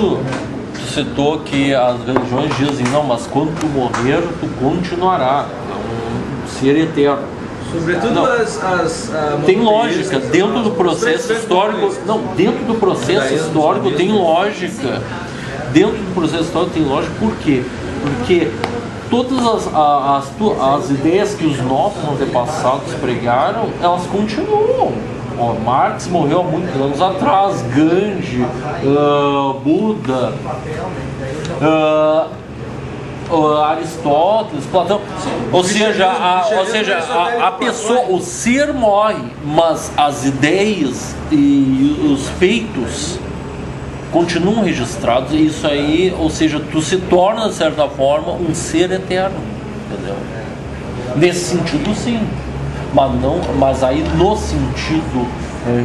tu citou que as religiões dizem, não, mas quando tu morrer, tu continuará, é um ser eterno. Sobretudo não, tem lógica, dentro do processo histórico, não, dentro do processo histórico tem lógica. Dentro do processo histórico tem lógica, por quê? Porque todas as ideias que os nossos antepassados pregaram, elas continuam. Ó, Marx morreu há muitos anos atrás, Gandhi, Buda, Aristóteles, Platão. Ou seja, a pessoa, o ser morre, mas as ideias e os feitos continuam registrados, e isso aí, ou seja, tu se torna de certa forma um ser eterno, entendeu? Nesse sentido, sim, mas aí no sentido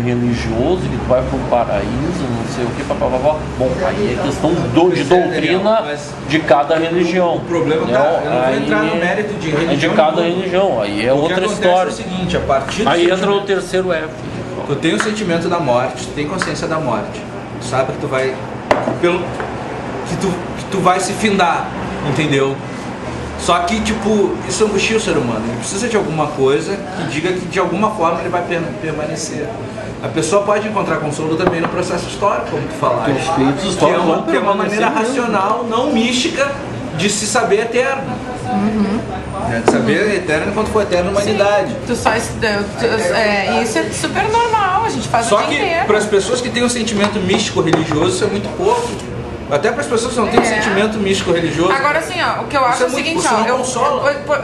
religioso, que tu vai para um paraíso, não sei o que, papapá. Bom, aí é questão de doutrina de cada religião. O problema tá, eu não vou entrar no mérito de religião. De cada religião, aí é outra história. O seguinte, a partir aí entra o terceiro F. Tu tem o sentimento da morte, tu tem consciência da morte. Tu sabe que tu vai que tu vai se findar, entendeu? Só que, tipo, isso angustia o ser humano. Ele precisa de alguma coisa que diga que de alguma forma ele vai permanecer. A pessoa pode encontrar consolo também no processo histórico, como tu falaste, que é uma maneira racional, não mística, de se saber eterno. De saber eterno enquanto for eterno na humanidade. Isso é super normal, a gente faz Só o dia inteiro. Só que para as pessoas que têm um sentimento místico religioso, isso é muito pouco. Até para as pessoas que não têm um sentimento místico religioso. Agora, assim, ó, o que eu acho é o seguinte, ó,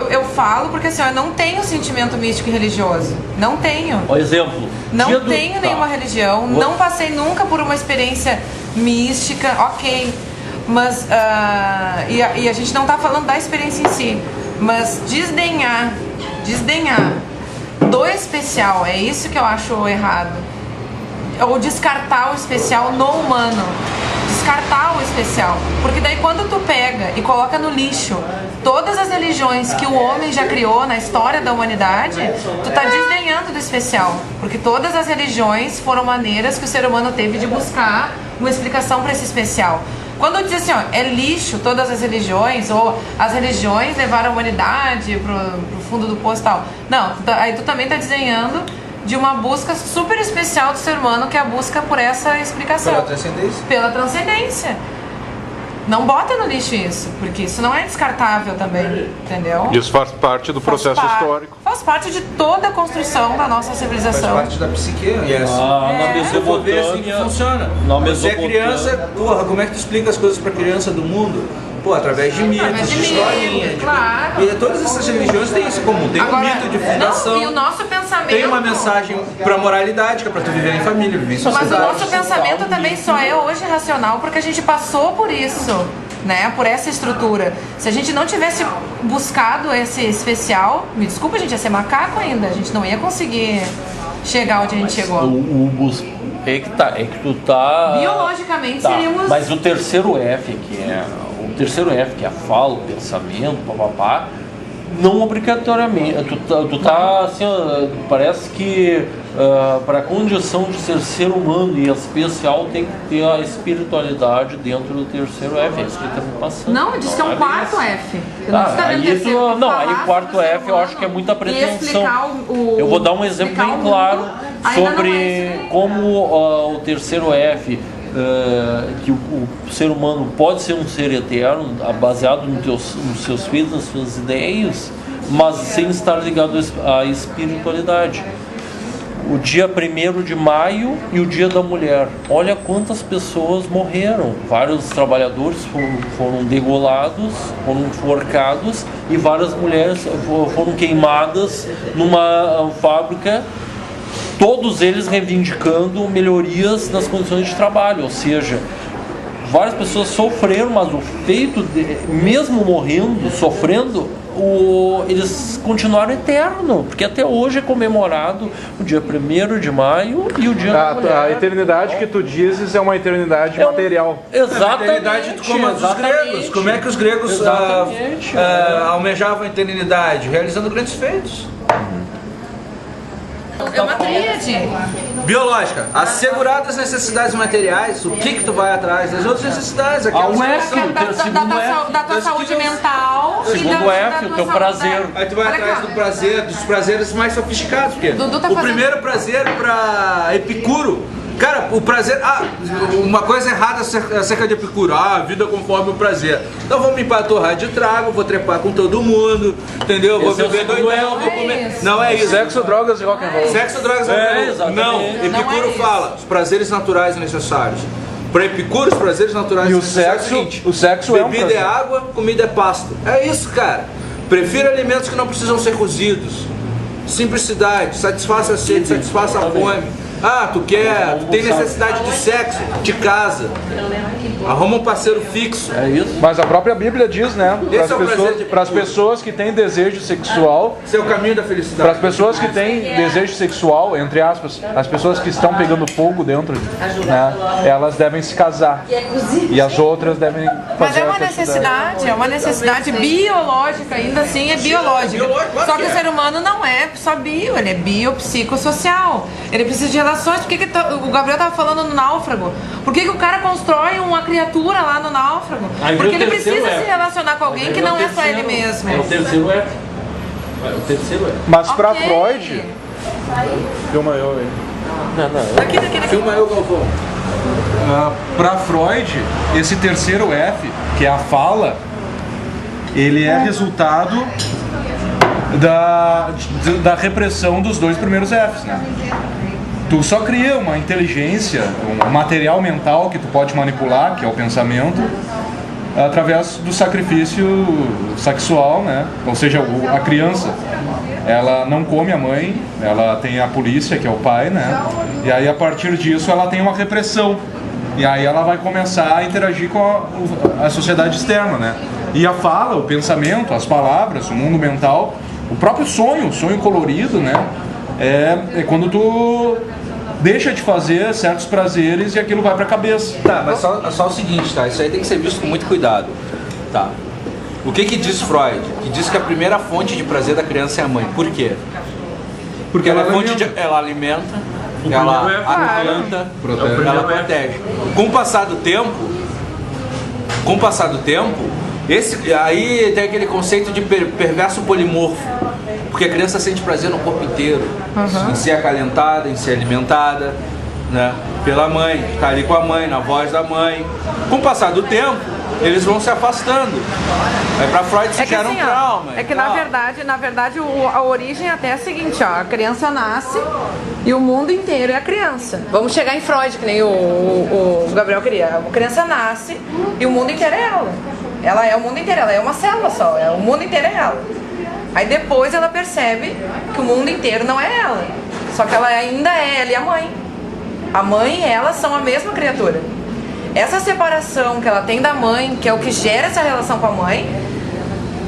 eu falo porque assim, eu não tenho sentimento místico e religioso. Não tenho. Por exemplo, não tenho nenhuma religião, não passei nunca por uma experiência mística, ok. Mas, e a gente não tá falando da experiência em si, mas desdenhar do especial, é isso que eu acho errado. Ou descartar o especial no humano. Descartar o especial, porque daí quando tu pega e coloca no lixo todas as religiões que o homem já criou na história da humanidade, tu tá desdenhando do especial, porque todas as religiões foram maneiras que o ser humano teve de buscar uma explicação para esse especial. Quando eu diz assim, ó, é lixo todas as religiões, ou as religiões levaram a humanidade pro fundo do poço e tal, não, aí tu também tá desdenhando de uma busca super especial do ser humano, que é a busca por essa explicação. Pela transcendência. Pela transcendência. Não bota no lixo isso, porque isso não é descartável também, entendeu? Isso faz parte do processo histórico. Faz parte de toda a construção da nossa civilização. Faz parte da psique, e na Mesopotâmia assim que funciona. Você é criança, porra, como é que tu explica as coisas pra criança do mundo? Pô, através de mitos, de historinha. Claro. E todas essas religiões têm isso em comum. Tem um mito de fundação. Não, e o nosso pensamento... Tem uma mensagem pra moralidade, que é pra tu viver em família, viver em sociedade. Mas o nosso pensamento também só é hoje racional porque a gente passou por isso, né? Por essa estrutura. Se a gente não tivesse buscado esse especial, me desculpa, a gente ia ser macaco ainda. A gente não ia conseguir chegar onde a gente chegou. É que tu tá... Biologicamente seríamos... Mas o terceiro F, que é a fala, o pensamento, papapá, não obrigatoriamente. Tu tá assim, parece que para a condição de ser humano e especial tem que ter a espiritualidade dentro do terceiro F. É isso que ele tá me passando. Não, diz que é um quarto F. Aí o quarto F eu acho que é muita pretensão. Eu vou dar um exemplo bem claro sobre como o terceiro F. Que o ser humano pode ser um ser eterno, baseado nos seus feitos, nas suas ideias, mas sem estar ligado à espiritualidade. O dia 1º de maio e o dia da mulher. Olha quantas pessoas morreram. Vários trabalhadores foram degolados, foram enforcados, e várias mulheres foram queimadas numa fábrica. Todos eles reivindicando melhorias nas condições de trabalho, ou seja, várias pessoas sofreram, mas o feito de, mesmo morrendo, sofrendo, eles continuaram eterno, porque até hoje é comemorado o dia 1º de maio e o dia da mulher. A eternidade que tu dizes é uma eternidade material. Exatamente. A eternidade como a dos gregos. Como é que os gregos almejavam a eternidade? Realizando grandes feitos. é uma tríade. Biológica. Asseguradas as necessidades materiais, o que tu vai atrás das outras necessidades? Aquelas Da tua saúde mental. Segundo F, o teu prazer. Aí tu vai atrás do prazer, dos prazeres mais sofisticados. Porque o primeiro prazer pra Epicuro, cara, o prazer. Uma coisa errada acerca de Epicuro. A vida conforme o prazer. Então vamos me empaturrar de trago, vou trepar com todo mundo, entendeu? Vou beber doidão, vou comer. Não é isso. Sexo, drogas e rock and roll. Sexo, drogas e rock and roll. Não, Epicuro fala os prazeres naturais necessários. Para Epicuro, os prazeres naturais necessários. O sexo é um bebida é água, comida é pasto. É isso, cara. Prefiro alimentos que não precisam ser cozidos. Simplicidade, satisfaça a sede, satisfaça a fome. Tu tem necessidade de sexo, te casa. Arruma um parceiro fixo. É isso. Mas a própria Bíblia diz, né? Para as prazer pessoas que têm desejo sexual. Esse é o caminho da felicidade. Para as pessoas que têm desejo sexual, entre aspas, as pessoas que estão pegando fogo dentro, né? Elas devem se casar. E as outras devem fazer. Mas é uma necessidade biológica, ainda assim é biológica. Só que o ser humano não é só bio, ele é biopsicossocial. Ele precisa de relações. Por que o Gabriel estava falando no náufrago? Por que o cara constrói uma criatura lá no náufrago? Porque ele precisa se relacionar com alguém que não é só ele mesmo. É o terceiro F. Mas para Freud. Filma eu aí. Daqui. Filma eu, Galvão. Para Freud, esse terceiro F, que é a fala, ele é resultado da repressão dos dois primeiros Fs, né? Tu só cria uma inteligência, um material mental que tu pode manipular, que é o pensamento, através do sacrifício sexual, né? Ou seja, a criança, ela não come a mãe, ela tem a polícia, que é o pai, né? E aí a partir disso ela tem uma repressão. E aí ela vai começar a interagir com a sociedade externa, né? E a fala, o pensamento, as palavras, o mundo mental, o próprio sonho, o sonho colorido, né? É quando tu deixa de fazer certos prazeres e aquilo vai pra cabeça. Tá, mas só o seguinte, tá? Isso aí tem que ser visto com muito cuidado. Tá. O que diz Freud? Que diz que a primeira fonte de prazer da criança é a mãe. Por quê? Porque ela alimenta, ela planta, ela protege. Com o passar do tempo, aí tem aquele conceito de perverso polimorfo. Porque a criança sente prazer no corpo inteiro, em ser acalentada, em ser alimentada, né, pela mãe, tá ali com a mãe, na voz da mãe. Com o passar do tempo, eles vão se afastando. Aí pra Freud isso gera um trauma. É que na verdade a origem até é a seguinte, ó, a criança nasce e o mundo inteiro é a criança. Vamos chegar em Freud, que nem o Gabriel queria. A criança nasce e o mundo inteiro é ela. Ela é o mundo inteiro, ela é uma célula só, o mundo inteiro é ela. Aí depois ela percebe que o mundo inteiro não é ela. Só que ela ainda é ela e a mãe. A mãe e ela são a mesma criatura. Essa separação que ela tem da mãe, que é o que gera essa relação com a mãe,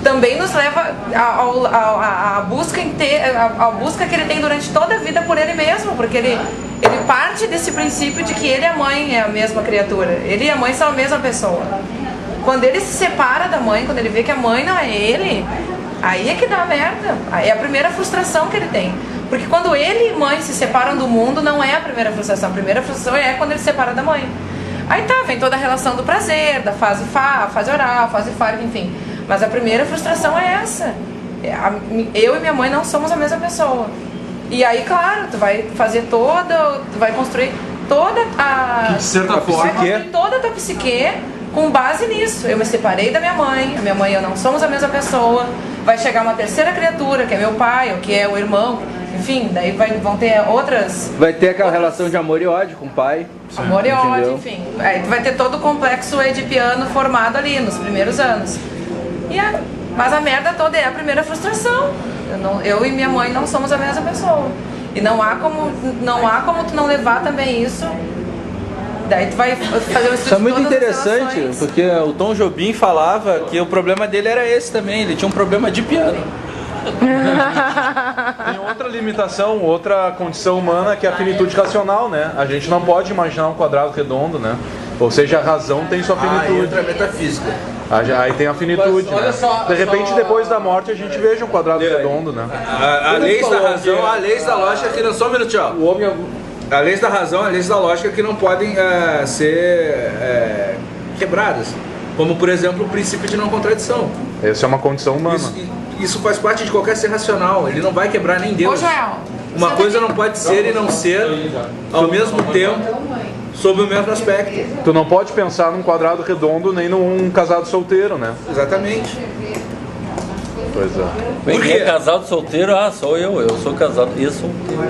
também nos leva à busca que ele tem durante toda a vida por ele mesmo. Porque ele parte desse princípio de que ele e a mãe é a mesma criatura. Ele e a mãe são a mesma pessoa. Quando ele se separa da mãe, quando ele vê que a mãe não é ele, aí é que dá merda. É a primeira frustração que ele tem. Porque quando ele e mãe se separam do mundo, não é a primeira frustração. A primeira frustração é quando ele se separa da mãe. Aí vem toda a relação do prazer, da fase oral, fase fálica, enfim. Mas a primeira frustração é essa. Eu e minha mãe não somos a mesma pessoa. E aí, claro, tu vai construir toda a... De certa forma, vai construir toda a tua psique com base nisso. Eu me separei da minha mãe, a minha mãe e eu não somos a mesma pessoa. Vai chegar uma terceira criatura, que é meu pai, ou que é o irmão. Enfim, daí vão ter outras... Vai ter aquela relação de amor e ódio com o pai. Amor e ódio, enfim. Aí tu vai ter todo o complexo edipiano formado ali, nos primeiros anos. Mas a merda toda é a primeira frustração. Eu e minha mãe não somos a mesma pessoa. E não há como tu não levar também isso. Daí tu vai fazer um estudo. Isso é muito de todas interessante, porque o Tom Jobim falava que o problema dele era esse também. Ele tinha um problema de piano. Tem outra limitação, outra condição humana, que é a finitude racional, né? A gente não pode imaginar um quadrado redondo, né? Ou seja, a razão tem sua finitude. E outra metafísica. Aí tem a finitude, Olha né? só, De repente, depois da morte, a gente veja um quadrado redondo, né? A lei da razão, a lei da lógica que não... Só um minutinho, ó. o homem... A lei da razão, a lei da lógica que não podem ser quebradas. Como, por exemplo, o princípio de não contradição. Essa é uma condição humana. Isso faz parte de qualquer ser racional. Ele não vai quebrar nem Deus. Ô, Joel, Uma coisa não pode ser e não ser ao mesmo tempo, sob o mesmo aspecto. Tu não pode pensar num quadrado redondo nem num casado solteiro, né? Exatamente. Pois é. Bem, Por quem quê? é casado solteiro, sou eu sou casado e solteiro.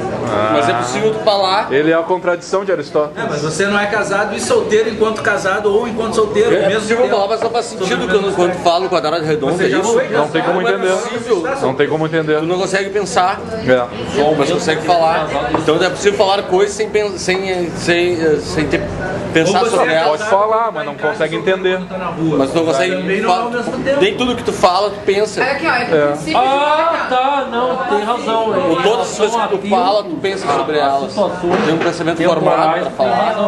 Mas é possível tu falar... Ele é a contradição de Aristóteles. Mas você não é casado e solteiro enquanto casado ou enquanto solteiro. É mesmo possível tempo. falar, mas não faz sentido quando tu fala no quadrado redondo. Você já isso? foi Não tem como Não é entender. possível. Não tem como entender. Tu não consegue pensar, É. mas consegue falar. Então é possível falar coisas sem ter pensado Ou você sobre é elas. Pode falar, mas não consegue entender. Tá na rua. Mas tu não consegue. Também não ao mesmo tempo. Nem tudo que tu fala, tu pensa. olha aqui, ó, é que o princípio de Tá, não, tem razão. Ou todas as coisas que tu fala, tu pensa sobre elas. Tem um pensamento formado pra falar.